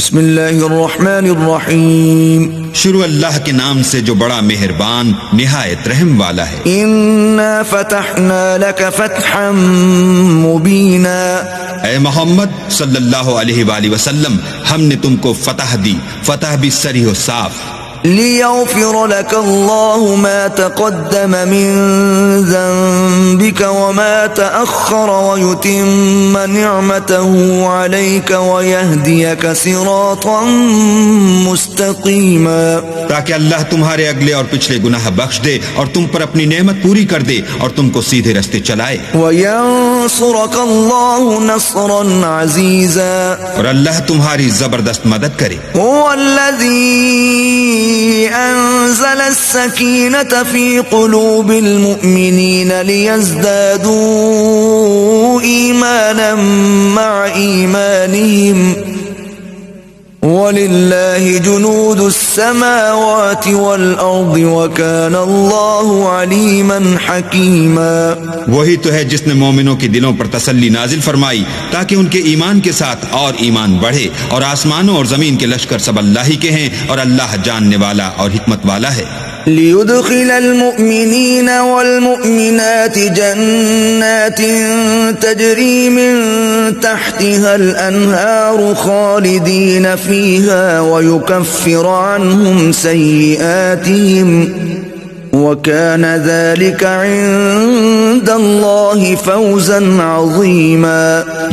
بسم اللہ الرحمن الرحیم شروع اللہ کے نام سے جو بڑا مہربان نہایت رحم والا ہے۔ انا فتحنا لك فتحا مبینا، اے محمد صلی اللہ علیہ وآلہ وسلم، ہم نے تم کو فتح دی، فتح بھی صریح و صاف، لیغفر لك الله ما تقدم من ذنبك وما تأخر ويتم نعمته عليك ويهديك صراطا مستقيما، تاکہ اللہ تمہارے اگلے اور پچھلے گناہ بخش دے اور تم پر اپنی نعمت پوری کر دے اور تم کو سیدھے رستے چلائے، وینصرك الله نصرا عزيزا، اور اللہ تمہاری زبردست مدد کرے۔ هو الذي أنزل السكينة في قلوب المؤمنين ليزدادوا إيمانا مع إيمانهم وَلِلَّهِ جُنُودُ السَّمَاوَاتِ وَالْأَرْضِ وَكَانَ اللَّهُ عَلِيمًا حَكِيمًا۔ وہی تو ہے جس نے مومنوں کے دلوں پر تسلی نازل فرمائی تاکہ ان کے ایمان کے ساتھ اور ایمان بڑھے، اور آسمانوں اور زمین کے لشکر سب اللہ ہی کے ہیں، اور اللہ جاننے والا اور حکمت والا ہے۔ لِيُدْخِلَ الْمُؤْمِنِينَ وَالْمُؤْمِنَاتِ جَنَّاتٍ تَجْرِي مِن تَحْتِهَا الْأَنْهَارُ خَالِدِينَ فِيهَا وَيُكَفِّرَ عَنْهُمْ سَيِّئَاتِهِمْ وَكَانَ ذَلِكَ عِندَ اللَّهِ فَوْزًا عَظِيمًا۔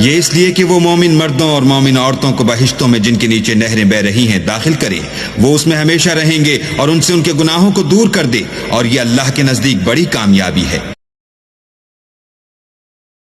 یہ اس لیے کہ وہ مومن مردوں اور مومن عورتوں کو بہشتوں میں جن کے نیچے نہریں بہ رہی ہیں داخل کرے، وہ اس میں ہمیشہ رہیں گے اور ان سے ان کے گناہوں کو دور کر دے، اور یہ اللہ کے نزدیک بڑی کامیابی ہے۔